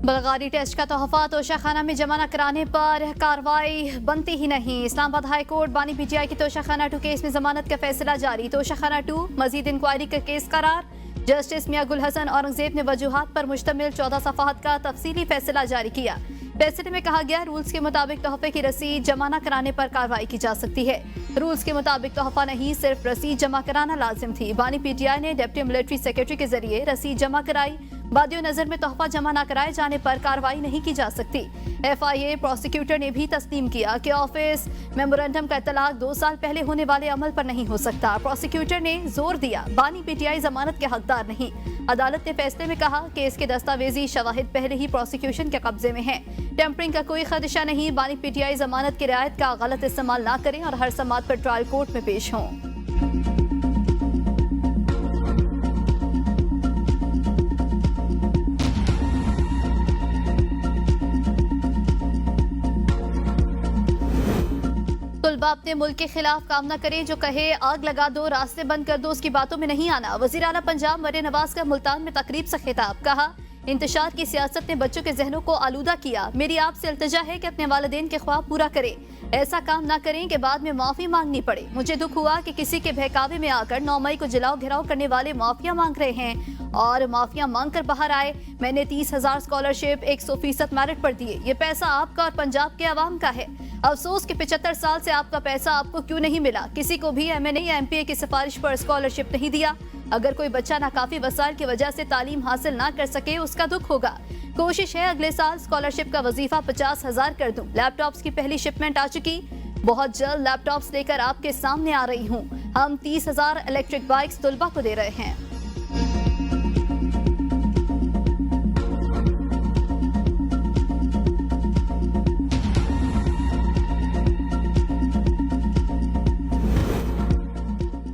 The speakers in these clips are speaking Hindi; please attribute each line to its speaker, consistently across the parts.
Speaker 1: बलगारी टेस्ट का तोहफा तोशाखाना में जमा न कराने पर कार्रवाई बनती ही नहीं। इस्लामाबाद हाई कोर्ट बानी पीटीआई की तोशाखाना 2 केस में जमानत का फैसला जारी। तोशाखाना 2 मजीद इंक्वायरी का केस करार। जस्टिस मियां गुल हसन औरंगजेब ने वजूहात पर मुश्तमिल 14 सफ़ाहत का तफसीली फैसला जारी किया। फैसले में कहा गया, रूल्स के मुताबिक तोहफे की रसीद जमा न कराने पर कार्रवाई की जा सकती है। रूल्स के मुताबिक तोहफा नहीं, सिर्फ रसीद जमा कराना लाजिम थी। बानी पीटीआई ने डिप्टी मिलिट्री सेक्रेटरी के जरिए रसीद जमा कराई। बादियो नजर में तोहफा जमा न कराए जाने पर कार्रवाई नहीं की जा सकती। FIA प्रोसिक्यूटर ने भी तस्लीम किया कि ऑफिस मेमोरेंडम का इतलाक 2 साल पहले होने वाले अमल पर नहीं हो सकता। प्रोसिक्यूटर ने जोर दिया, बानी पीटीआई जमानत के हकदार नहीं। अदालत ने फैसले में कहा कि इसके दस्तावेजी शवाहिद पहले ही प्रोसिक्यूशन के कब्जे में हैं। टेम्परिंग का कोई खदशा नहीं। बानी पीटीआई जमानत की रियायत का गलत इस्तेमाल न करें और हर समात पर ट्रायल कोर्ट में पेश हों। तुलबा अपने मुल्क के खिलाफ काम न करे, जो कहे आग लगा दो, रास्ते बंद कर दो, उसकी बातों में नहीं आना। वजीर आला पंजाब मरियम नवाज का मुल्तान में तकरीब से खिताब। कहा, इंतशार की सियासत ने बच्चों के जहनों को आलूदा किया। मेरी आपसे इल्तिजा है कि अपने वालिदैन के ख्वाब पूरा करें। ऐसा काम ना करें कि बाद में माफी मांगनी पड़े। मुझे दुख हुआ कि किसी के बहकावे में आकर 9 मई को जलाओ घिराव करने वाले माफिया मांग रहे हैं और माफिया मांग कर बाहर आए। मैंने 30,000 स्कॉलरशिप 100% मेरिट पर दिए। ये पैसा आपका और पंजाब के अवाम का है। अफसोस कि 75 साल से आपका पैसा आपको क्यों नहीं मिला। किसी को भी MNA या MPA की सिफारिश पर स्कॉलरशिप नहीं दिया। अगर कोई बच्चा नाकाफी वसाइल की वजह से तालीम हासिल ना कर सके, उसका दुख होगा। कोशिश है अगले साल स्कॉलरशिप का वजीफा 50,000 कर दूं। लैपटॉप्स की पहली शिपमेंट आ चुकी। बहुत जल्द लैपटॉप्स लेकर आपके सामने आ रही हूं। हम 30,000 इलेक्ट्रिक बाइक्स तुलबा को दे रहे हैं।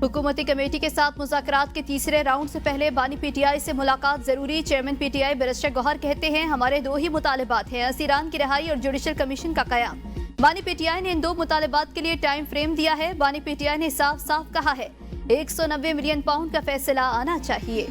Speaker 1: हुकूमती कमेटी के साथ मुज़ाकरात के तीसरे राउंड से पहले बानी पीटीआई से मुलाकात जरूरी। चेयरमैन पीटीआई बैरिस्टर गौहर कहते हैं, हमारे 2 ही मुतालिबात हैं, असीरान की रिहाई और जुडिशल कमीशन का कयाम। बानी पीटीआई ने इन 2 मुतालिबात के लिए टाइम फ्रेम दिया है। बानी पीटीआई ने साफ साफ कहा है, 190 मिलियन पाउंड का फैसला आना चाहिए।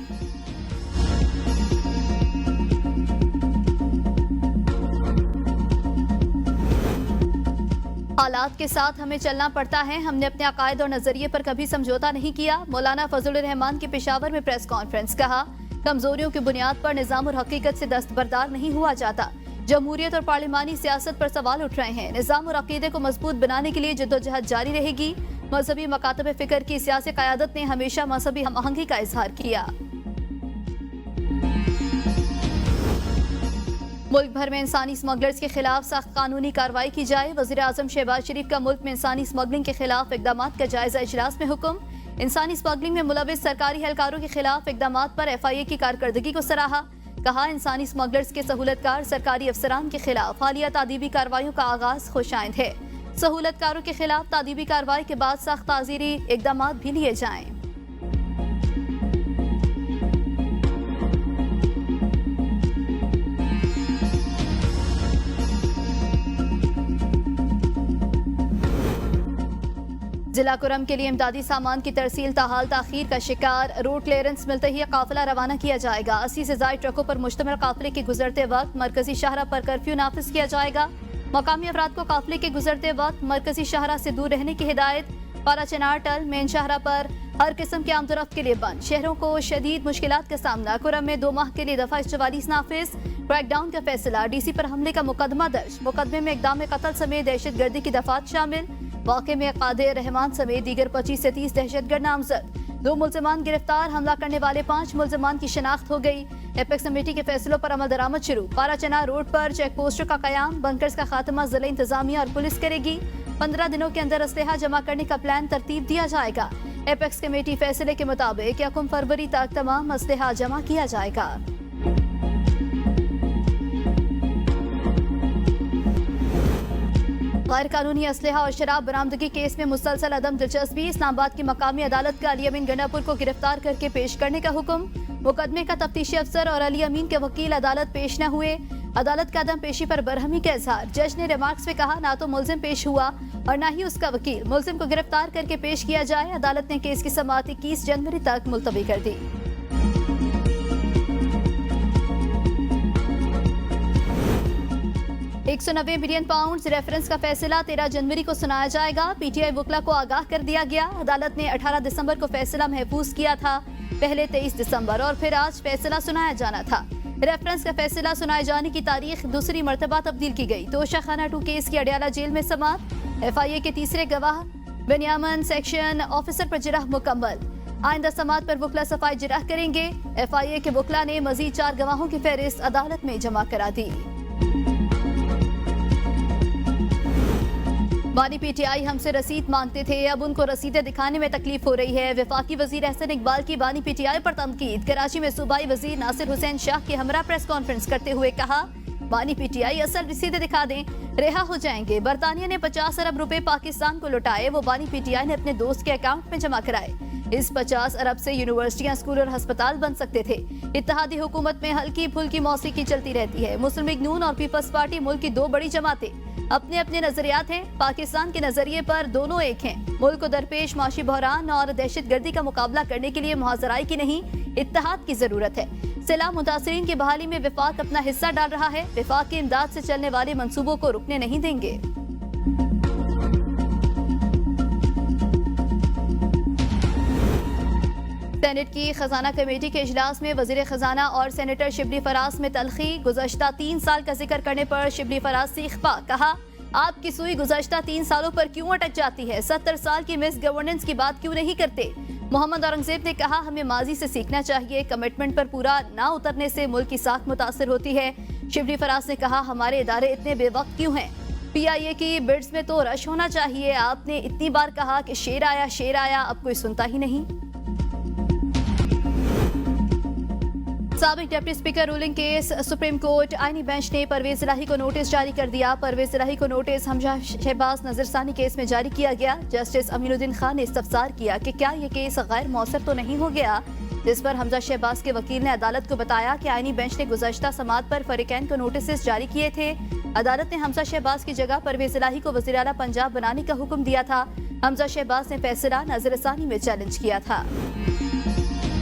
Speaker 1: हालात के साथ हमें चलना पड़ता है। हमने अपने अकायद और नजरिए पर कभी समझौता नहीं किया। मौलाना फजलुर रहमान की पेशावर में प्रेस कॉन्फ्रेंस। कहा, कमजोरियों की बुनियाद पर निजाम और हकीकत से दस्तबरदार नहीं हुआ जाता। जमहूरियत और पार्लिमानी सियासत पर सवाल उठ रहे हैं। निजाम और अकीदे को मजबूत बनाने के लिए जद्दोजहद जारी रहेगी। मजहबी मकातब फिक्र की सियासी क़यादत ने हमेशा मजहबी हमआहंगी का इजहार किया। मुल्क भर में इंसानी स्मगलर्स के खिलाफ सख्त कानूनी कार्रवाई की जाए। वज़ीर आज़म शहबाज शरीफ का मुल्क में इंसानी स्मगलिंग के खिलाफ इकदामात का जायजा इजलास में हुक्म। इंसानी स्मगलिंग में मुलविस सरकारी एहलकारों के खिलाफ इकदामात पर FIA की कारकर्दगी को सराहा। कहा, इंसानी स्मगलर्स के सहूलतकार सरकारी अफसरान के खिलाफ हालिया तादीबी कार्रवाइयों का आगाज खुशाइंद है। सहूलतकारों के खिलाफ तादीबी कार्रवाई के बाद सख्त ताज़ीरी इकदामात भी लिए जाएं। जिला कुरम के लिए इमदादी सामान की तरसील ताहाल ताखीर का शिकार। रोड क्लियरेंस मिलते ही काफिला रवाना किया जाएगा। 80 से ज्यादा ट्रकों पर मुश्तमिल काफिले के गुजरते वक्त मरकजी शाहरा पर कर्फ्यू नाफिज किया जाएगा। मकामी अफराद को काफिले के गुजरते वक्त मरकजी शाहरा से दूर रहने की हिदायत। पारा चनार टल मेन शाहरा पर हर किस्म के आमदोरफ्त के लिए बंद। शहरों को शदीद मुश्किलात का सामना। कुरम में 2 माह के लिए दफा 44 नाफिज। क्रैकडाउन का फैसला। DC पर हमले का मुकदमा दर्ज। मुकदमे में इक़दाम कत्ल समेत दहशत गर्दी की दफात शामिल। वाक़े में कादिर रहमान समेत दीगर 25 से 30 दहशतगर्द नामजद। 2 मुल्ज़िमान गिरफ्तार। हमला करने वाले 5 मुल्ज़िमान की शनाख्त हो गई। एपेक्स कमेटी के फैसलों पर अमल दरामद शुरू। पारा चनार रोड पर चेक पोस्टों का कयाम। बंकर्स का खात्मा जिला इंतजामिया और पुलिस करेगी। 15 दिनों के अंदर असलहा जमा करने का प्लान तरतीब दिया जाएगा। एपेक्स कमेटी फैसले के मुताबिक 1 फरवरी तक तमाम असलहा जमा किया जाएगा। गैर कानूनी असलहा और शराब बरामदगी केस में मुसलसल अदम दिलचस्पी। इस्लामाबाद की मकामी अदालत का अली अमीन गंडापुर को गिरफ्तार करके पेश करने का हुक्म। मुकदमे का तफ्तीशी अफसर और अली अमीन के वकील अदालत पेश न हुए। अदालत का अदम पेशी पर बरहमी का इजहार। जज ने रिमार्क्स में कहा, ना तो मुल्जिम पेश हुआ और न ही उसका वकील। मुल्जिम को गिरफ्तार करके पेश किया जाए। अदालत ने केस की समाअत 21 जनवरी तक मुलतवी कर दी। 190 बिलियन पाउंड रेफरेंस का फैसला 13 जनवरी को सुनाया जाएगा। पीटीआई वकला को आगाह कर दिया गया। अदालत ने 18 दिसंबर को फैसला महफूज किया था, पहले 23 दिसंबर और फिर आज फैसला सुनाया जाना था। रेफरेंस का फैसला सुनाए जाने की तारीख दूसरी मर्तबा तब्दील की गई। तोशाखाना 2 केस की अडयाला जेल में समाअत। एफआईए के तीसरे गवाह बेनियामन सेक्शन ऑफिसर पर जिरह मुकम्मल। आइंदा समाअत पर वकला सफाई जिरह करेंगे। एफआईए के वकला ने मजीद 4 गवाहों की फहरिस्त अदालत में जमा करा दी। बानी पीटीआई हमसे रसीद मांगते थे, अब उनको रसीदें दिखाने में तकलीफ हो रही है। वफाकी वजीर एहसन इकबाल की बानी पीटीआई पर तनकीद। कराची में सूबाई वजीर नासिर हुसैन शाह के हमरा प्रेस कॉन्फ्रेंस करते हुए कहा, बानी पीटीआई असल रसीदें दिखा दें, रिहा हो जाएंगे। बरतानिया ने 50 अरब रुपए पाकिस्तान को लौटाए, वो बानी पीटीआई ने अपने दोस्त के अकाउंट में जमा कराए। इस 50 अरब से यूनिवर्सिटियां, स्कूल और अस्पताल बन सकते थे। इत्तेहादी हुकूमत में हल्की फुल्की मौसीकी चलती रहती है। मुस्लिम लीग नून और पीपल्स पार्टी मुल्क की 2 बड़ी जमातें, अपने अपने नजरियात हैं। पाकिस्तान के नजरिए पर दोनों एक हैं। मुल्क को दरपेश माशी बहरान और दहशतगर्दी का मुकाबला करने के लिए मुहाजराई की नहीं, इत्तेहाद की जरूरत है। सैलाब मुतासरीन की बहाली में विफाक अपना हिस्सा डाल रहा है। विफाक की इमदाद से चलने वाले मंसूबों को रुकने नहीं देंगे। सेनेट की खजाना कमेटी के इजलास में वजीर खजाना और सेनेटर शिबली फराज में तलखी। गुज़श्ता 3 साल का जिक्र करने पर शिबली फराज से इख्फा। कहा, आपकी सुई गुज़श्ता 3 सालों पर क्यों अटक जाती है? 70 साल की मिस गवर्नेंस की बात क्यों नहीं करते? मोहम्मद औरंगजेब ने कहा, हमें माजी से सीखना चाहिए। कमिटमेंट पर पूरा ना उतरने से मुल्क की साख मुतासर होती है। शिबली फराज ने कहा, हमारे इदारे इतने बेवक्त क्यों हैं? पीआईए की बिड्स में तो रश होना चाहिए। आपने इतनी बार कहा कि शेर आया, अब कोई सुनता ही नहीं। साबिक deputy speaker ruling case supreme court आईनी बेंच ने परवेज इलाही को नोटिस जारी कर दिया। परवेज इलाही को नोटिस हमजा शहबाज नजरसानी केस में जारी किया गया। जस्टिस अमीनुद्दीन खान ने इस्तफसार किया कि क्या ये केस गैर मौसर तो नहीं हो गया, जिस पर हमजा शहबाज के वकील ने अदालत को बताया कि आईनी बेंच ने गुज़श्ता समाअत पर फरीकैन को नोटिस जारी किए थे। अदालत ने हमजा शहबाज की जगह परवेज इलाही को वज़ीर आला पंजाब बनाने का हुक्म दिया था। हमजा शहबाज ने फैसला नजरसानी में चैलेंज किया था।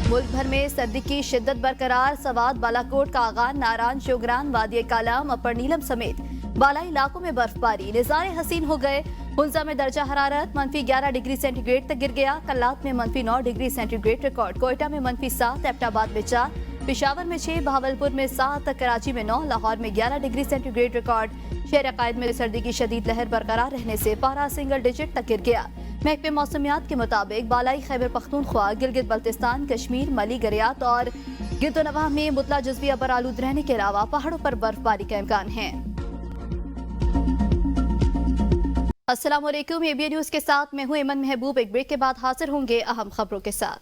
Speaker 1: मुल्क भर में सर्दी की शिद्दत बरकरार। सवात, बालाकोट, कागान, नारान, शोगरान, वादी कालाम, अपर नीलम समेत बालाई इलाकों में बर्फबारी। नज़ारे हसीन हो गए। हुंजा में दर्जा हरारत -11 डिग्री सेंटीग्रेड तक गिर गया। कल्लात में -9 डिग्री सेंटीग्रेड रिकॉर्ड। कोयटा में -7, एबटाबाद में 4, पेशावर में 6, बहावलपुर में 7, कराची में 9, लाहौर में 11 डिग्री सेंटीग्रेड रिकॉर्ड। शहर अकायद में सर्दी की शदीद लहर बरकरार रहने से पारा सिंगल डिजिट तक गिर गया। महकमे मौसमियात के मुताबिक बालाई खैबर पख्तूनख्वा, गिलगित बल्तिस्तान, कश्मीर, मली, गरियात और गिरदोनवाह में मुतला जुज़वी अबर आलूद रहने के अलावा पहाड़ों पर बर्फबारी का इम्कान है। अस्सलाम वालेकुम, एबीएन न्यूज़ के साथ मैं हूं इमन महबूब। एक ब्रेक के बाद हाजिर होंगे अहम खबरों के साथ।